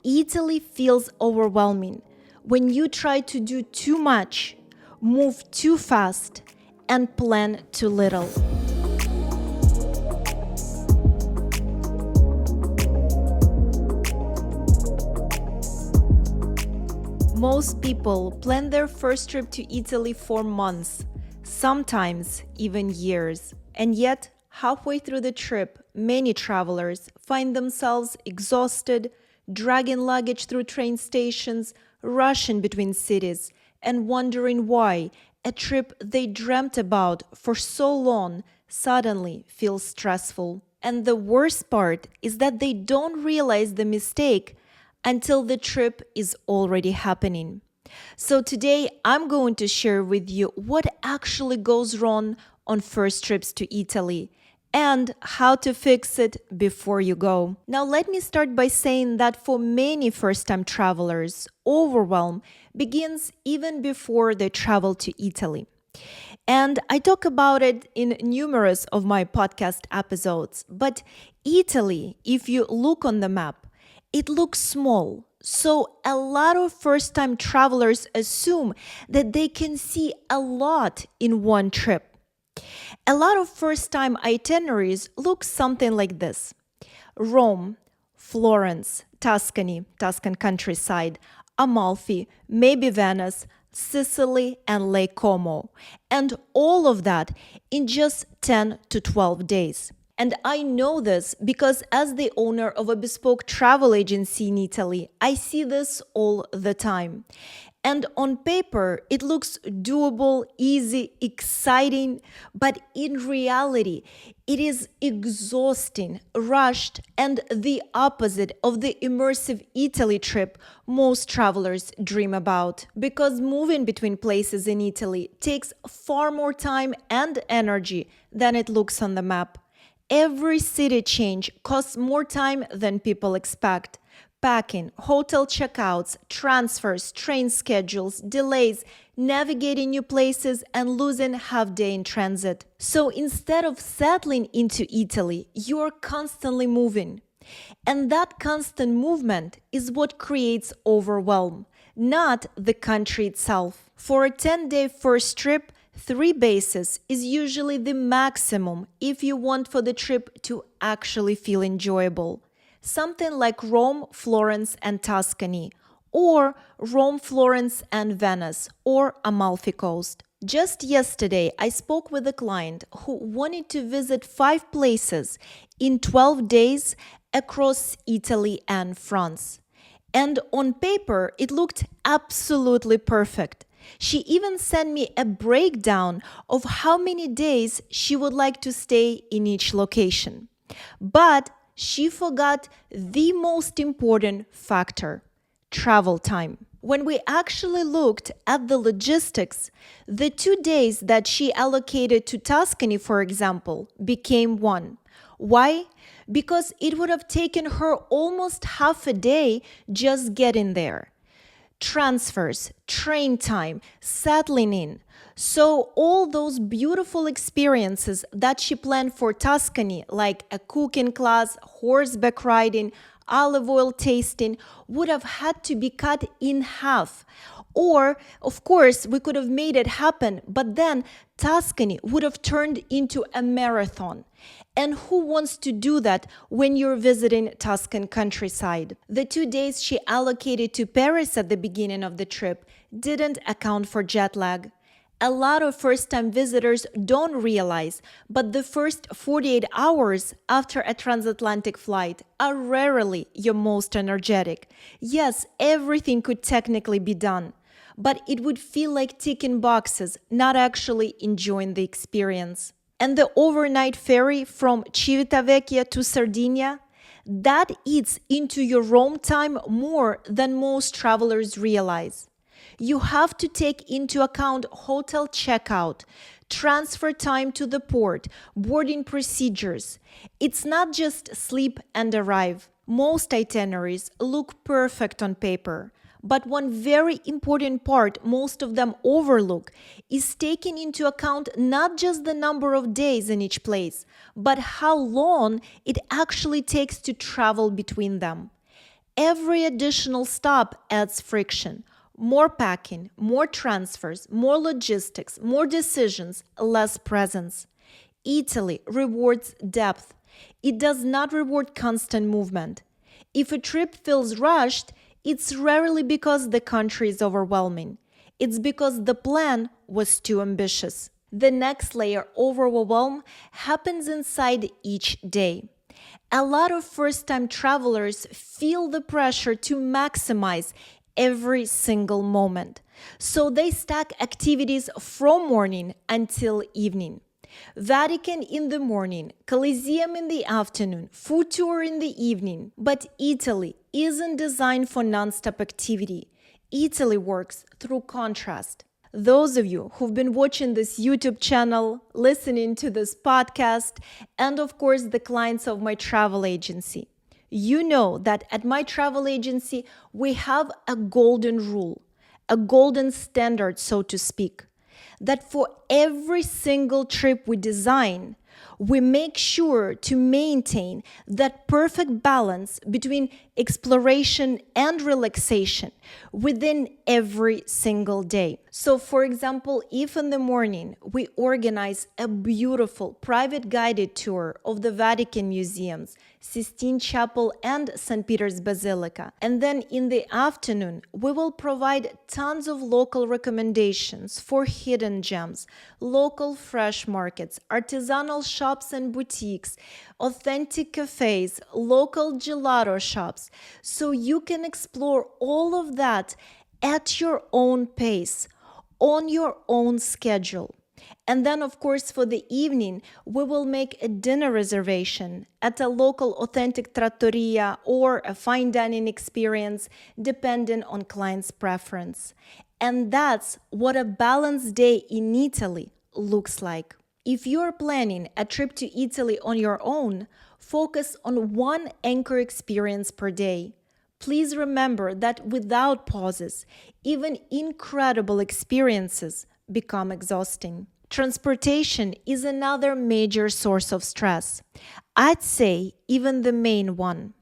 Italy feels overwhelming when you try to do too much, move too fast, and plan too little. Most people plan their first trip to Italy for months, sometimes even years. And yet, halfway through the trip, many travelers find themselves exhausted, dragging luggage through train stations, rushing between cities, and wondering why a trip they dreamt about for so long suddenly feels stressful. And the worst part is that they don't realize the mistake until the trip is already happening. So today I'm going to share with you what actually goes wrong on first trips to Italy and how to fix it before you go. Now let me start by saying that for many first-time travelers, overwhelm begins even before they travel to Italy. And I talk about it in numerous of my podcast episodes. But Italy, if you look on the map, it looks small. So a lot of first-time travelers assume that they can see a lot in one trip. A lot of first-time itineraries look something like this: Rome, Florence, Tuscany, Tuscan countryside, Amalfi, maybe Venice, Sicily, and Lake Como. And all of that in just 10 to 12 days. And I know this because as the owner of a bespoke travel agency in Italy, I see this all the time. And on paper, it looks doable, easy, exciting, but in reality, it is exhausting, rushed, and the opposite of the immersive Italy trip most travelers dream about. Because moving between places in Italy takes far more time and energy than it looks on the map. Every city change costs more time than people expect. Packing, hotel checkouts, transfers, train schedules, delays, navigating new places, and losing half day in transit. So instead of settling into Italy, you're constantly moving. And that constant movement is what creates overwhelm, not the country itself. For a 10-day first trip, 3 bases is usually the maximum if you want for the trip to actually feel enjoyable. Something like Rome, Florence, and Tuscany, or Rome, Florence, and Venice, or Amalfi Coast. Just yesterday, I spoke with a client who wanted to visit 5 places in 12 days across Italy and France. And on paper, it looked absolutely perfect. She even sent me a breakdown of how many days she would like to stay in each location. But she forgot the most important factor: travel time. When we actually looked at the logistics, the 2 days that she allocated to Tuscany, for example, became one. Why? Because it would have taken her almost half a day just getting there. Transfers, train time, settling in. So all those beautiful experiences that she planned for Tuscany, like a cooking class, horseback riding, olive oil tasting, would have had to be cut in half. Or, of course, we could have made it happen, but then Tuscany would have turned into a marathon. And who wants to do that when you're visiting Tuscan countryside? The 2 days she allocated to Paris at the beginning of the trip didn't account for jet lag. A lot of first-time visitors don't realize, but the first 48 hours after a transatlantic flight are rarely your most energetic. Yes, everything could technically be done, but it would feel like ticking boxes, not actually enjoying the experience. And the overnight ferry from Civitavecchia to Sardinia, that eats into your Rome time more than most travelers realize. You have to take into account hotel checkout, transfer time to the port, boarding procedures. It's not just sleep and arrive. Most itineraries look perfect on paper. But one very important part most of them overlook is taking into account not just the number of days in each place, but how long it actually takes to travel between them. every additional stop adds friction. More packing, more transfers, more logistics, more decisions, less presence. Italy rewards depth. It does not reward constant movement. If a trip feels rushed, it's rarely because the country is overwhelming. It's because the plan was too ambitious. The next layer, overwhelm, happens inside each day. A lot of first-time travelers feel the pressure to maximize every single moment. So they stack activities from morning until evening. Vatican in the morning, Colosseum in the afternoon, food tour in the evening. But Italy isn't designed for non-stop activity. Italy works through contrast. Those of you who've been watching this YouTube channel, listening to this podcast, and of course the clients of my travel agency, you know that at my travel agency, we have a golden rule, a golden standard, so to speak, that for every single trip we design, we make sure to maintain that perfect balance between exploration and relaxation within every single day. So, for example, if in the morning we organize a beautiful private guided tour of the Vatican museums, Sistine Chapel and St. Peter's Basilica, and then in the afternoon we will provide tons of local recommendations for hidden gems, local fresh markets, artisanal shops and boutiques, authentic cafes, local gelato shops, so you can explore all of that at your own pace, on your own schedule. And then, of course, for the evening, we will make a dinner reservation at a local authentic trattoria or a fine dining experience, depending on client's preference. And that's what a balanced day in Italy looks like. If you're planning a trip to Italy on your own, focus on one anchor experience per day. Please remember that without pauses, even incredible experiences become exhausting. Transportation is another major source of stress. I'd say even the main one.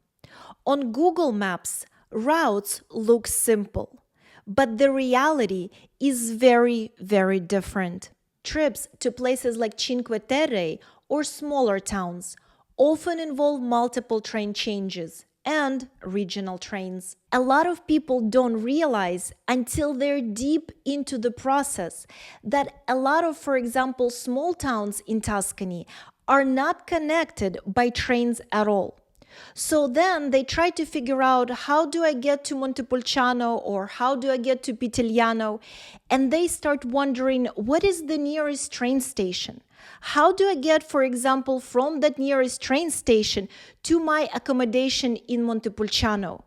On Google Maps, routes look simple, but the reality is very, very different. Trips to places like Cinque Terre or smaller towns often involve multiple train changes and regional trains. A lot of people don't realize until they're deep into the process that a lot of, for example, small towns in Tuscany are not connected by trains at all. So then they try to figure out, how do I get to Montepulciano or how do I get to Pitigliano? And they start wondering, what is the nearest train station? How do I get, for example, from that nearest train station to my accommodation in Montepulciano?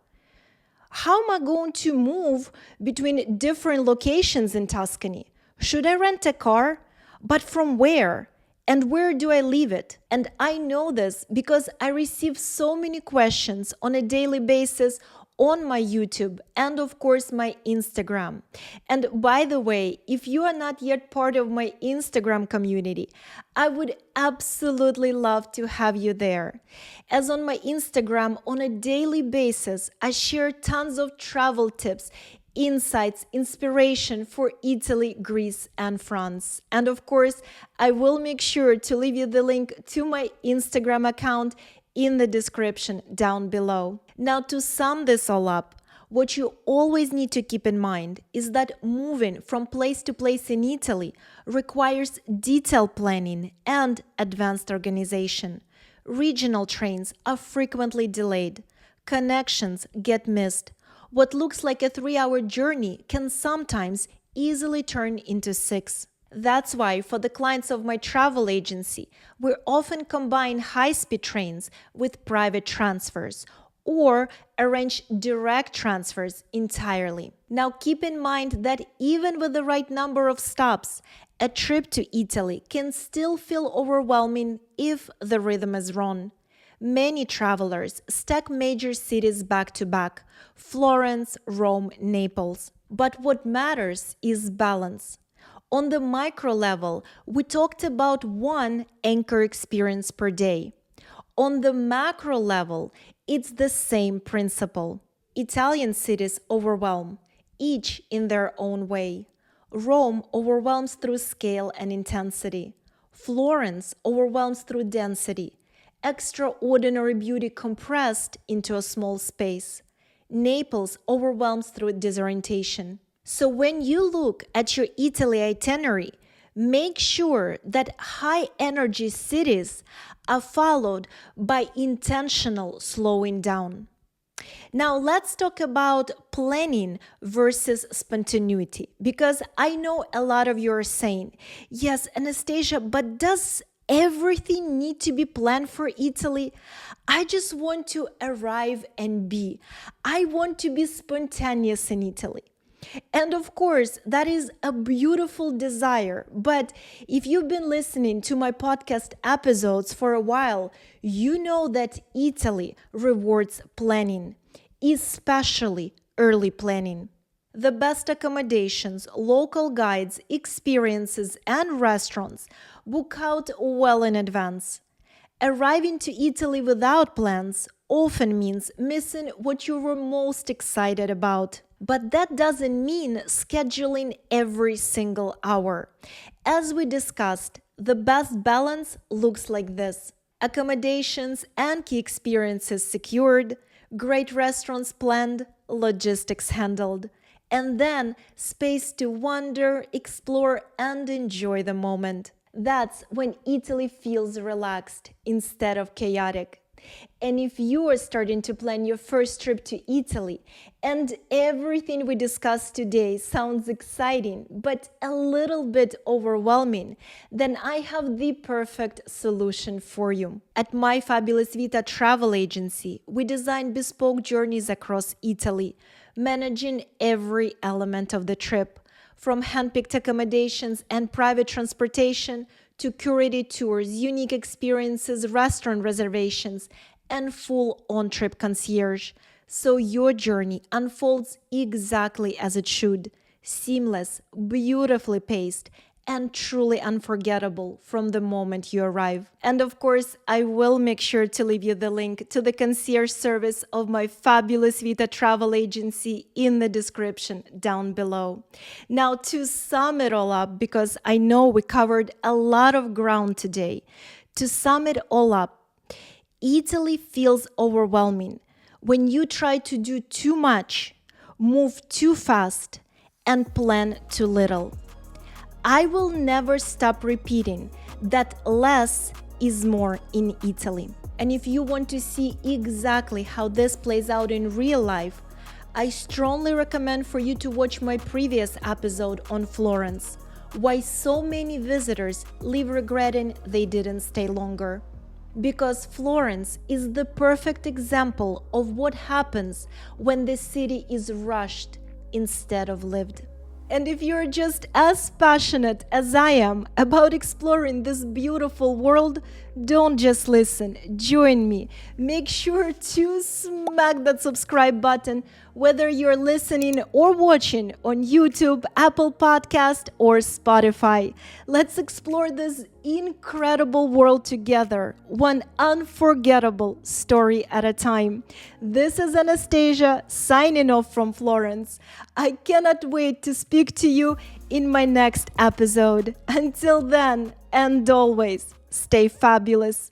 How am I going to move between different locations in Tuscany? Should I rent a car? But from where? And where do I leave it? And I know this because I receive so many questions on a daily basis on my YouTube and of course my Instagram. And by the way, if you are not yet part of my Instagram community, I would absolutely love to have you there. As on my Instagram, on a daily basis, I share tons of travel tips, insights, inspiration for Italy, Greece, and France. And of course, I will make sure to leave you the link to my Instagram account in the description down below. Now, to sum this all up, what you always need to keep in mind is that moving from place to place in Italy requires detailed planning and advanced organization. Regional trains are frequently delayed. Connections get missed. What looks like a 3-hour journey can sometimes easily turn into 6. That's why for the clients of my travel agency, we often combine high-speed trains with private transfers or arrange direct transfers entirely. Now keep in mind that even with the right number of stops, a trip to Italy can still feel overwhelming if the rhythm is wrong. Many travelers stack major cities back to back: Florence, Rome, Naples. But what matters is balance. On the micro level, we talked about one anchor experience per day. On the macro level, it's the same principle. Italian cities overwhelm, each in their own way. Rome overwhelms through scale and intensity. Florence overwhelms through density, extraordinary beauty compressed into a small space. Naples overwhelms through disorientation. So when you look at your Italy itinerary, make sure that high energy cities are followed by intentional slowing down. Now, let's talk about planning versus spontaneity, because I know a lot of you are saying, yes, Anastasia, but does everything need to be planned for Italy? I just want to arrive and be. I want to be spontaneous in Italy. And of course, that is a beautiful desire. But if you've been listening to my podcast episodes for a while, you know that Italy rewards planning, especially early planning. The best accommodations, local guides, experiences, and restaurants book out well in advance. Arriving to Italy without plans often means missing what you were most excited about. But that doesn't mean scheduling every single hour. As we discussed, the best balance looks like this: accommodations and key experiences secured, great restaurants planned, logistics handled, and then space to wander, explore, and enjoy the moment. That's when Italy feels relaxed instead of chaotic. And if you are starting to plan your first trip to Italy and everything we discussed today sounds exciting but a little bit overwhelming, then I have the perfect solution for you. At My Fabulous Vita travel agency, we design bespoke journeys across Italy, managing every element of the trip, from handpicked accommodations and private transportation to curated tours, unique experiences, restaurant reservations, and full on-trip concierge. So your journey unfolds exactly as it should: seamless, beautifully paced, and truly unforgettable from the moment you arrive. And of course, I will make sure to leave you the link to the concierge service of My Fabulous Vita travel agency in the description down below. Now, to sum it all up, because I know we covered a lot of ground today, to sum it all up, Italy feels overwhelming when you try to do too much, move too fast, and plan too little. I will never stop repeating that less is more in Italy. And if you want to see exactly how this plays out in real life, I strongly recommend for you to watch my previous episode on Florence: why so many visitors leave regretting they didn't stay longer. Because Florence is the perfect example of what happens when the city is rushed instead of lived. And if you're just as passionate as I am about exploring this beautiful world, don't just listen, join me. Make sure to smack that subscribe button, whether you're listening or watching on YouTube, Apple Podcast, or Spotify. Let's explore this incredible world together, one unforgettable story at a time. This is Anastasia signing off from Florence. I cannot wait to speak to you in my next episode. Until then, and always, stay fabulous.